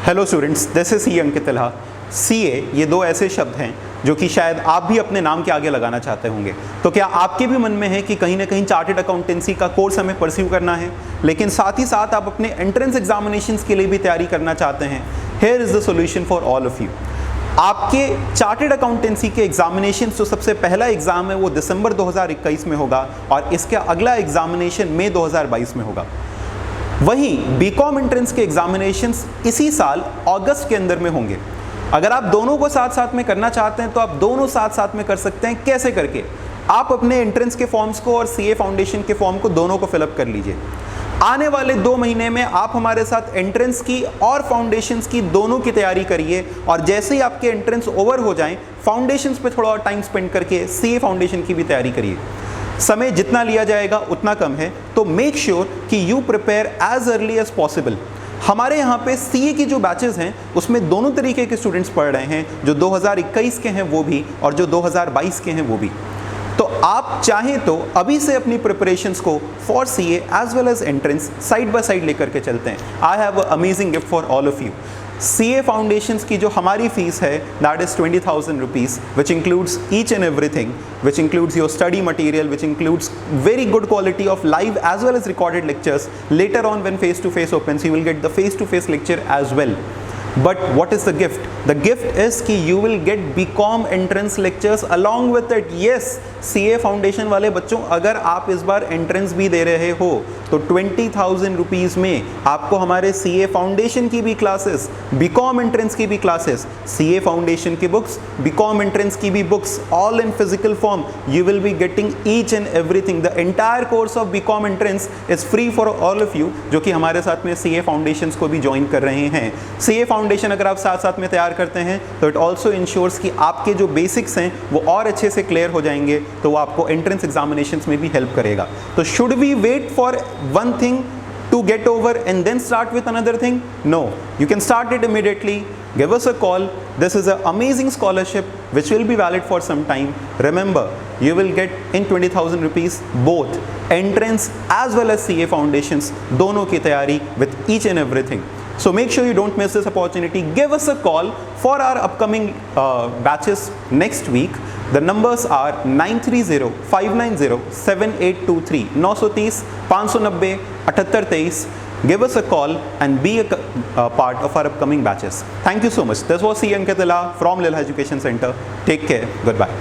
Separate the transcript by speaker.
Speaker 1: Hello students, this is Ankit Ilha. CA ये दो ऐसे शब्द हैं जो कि शायद आप भी अपने नाम के आगे लगाना चाहते होंगे। तो क्या आपके भी मन में है कि कहीं ना कहीं चार्टर्ड अकाउंटेंसी का कोर्स हमें परस्यू करना है, लेकिन साथ ही साथ आप अपने एंट्रेंस एग्जामिनेशंस के लिए भी तैयारी करना चाहते हैं? Here is the solution for all of you. आपके चार्टर्ड अकाउंटेंसी के एग्जामिनेशन जो सबसे पहला एग्जाम है वो दिसंबर 2021 में होगा और इसका अगला एग्जामिनेशन मई 2022 में होगा। वहीं बीकॉम एंट्रेंस के एग्जामिनेशंस इसी साल अगस्त के अंदर में होंगे। अगर आप दोनों को साथ साथ में करना चाहते हैं तो आप दोनों साथ साथ में कर सकते हैं। कैसे करके? आप अपने एंट्रेंस के फॉर्म्स को और सीए फाउंडेशन के फॉर्म को दोनों को फिलअप कर लीजिए। आने वाले 2 महीने में आप हमारे साथ एंट्रेंस की और फाउंडेशंस की दोनों की तैयारी करिए और जैसे ही आपके एंट्रेंस ओवर हो जाएं, फाउंडेशंस पे थोड़ा और टाइम स्पेंड करके सीए फाउंडेशन की भी तैयारी करिए। समय जितना लिया जाएगा उतना कम है, तो मेक श्योर कि you prepare as early as possible. हमारे यहाँ पे सीए की जो बैचेस हैं उसमें दोनों तरीके के स्टूडेंट्स पढ़ रहे हैं, जो 2021 के हैं वो भी और जो 2022 के हैं वो भी। तो आप चाहें तो अभी से अपनी प्रिपरेशंस को for CA as well as entrance side by side लेकर के चलते हैं। I have a amazing gift for all of you. CA foundations की जो हमारी फीस है that is 20,000 rupees, which includes each and everything, which includes your study material, which includes very good quality of live as well as recorded lectures. Later on when face to face opens, you will get the face to face lecture as well. But what is the gift? The gift is कि you will get BCom entrance lectures along with it. Yes, CA foundation वाले बच्चों, अगर आप इस बार entrance भी दे रहे हो तो 20,000 रुपीज़ में आपको हमारे CA फाउंडेशन की भी क्लासेस, BCom एंट्रेंस की भी क्लासेस, CA फाउंडेशन की बुक्स, BCom एंट्रेंस की भी books, all in physical form. You will be getting each and everything. The entire course of BCom entrance is free for all of you, जो कि हमारे साथ में CA फाउंडेशंस को भी ज्वाइन कर रहे हैं। CA फाउंडेशन अगर आप साथ साथ में तैयार करते हैं तो इट ऑल्सो इंश्योर्स कि आपके जो बेसिक्स हैं वो और अच्छे से क्लियर हो जाएंगे, तो वो आपको एंट्रेंस एग्जामिनेशंस में भी हेल्प करेगा। तो should we wait for one thing to get over and then start with another thing? No, you can start it immediately. Give us a call. This is an amazing scholarship which will be valid for some time. Remember, you will get in 20,000 rupees both entrance as well as CA foundations, दोनों की तैयारी with each and everything. So make sure you don't miss this opportunity. Give us a call for our upcoming batches next week. The numbers are 930-590-7823, 930-590-7823. Give us a call and be a part of our upcoming batches. Thank you so much. This was C. Ankit Ilha from Lilha Education Center. Take care. Goodbye.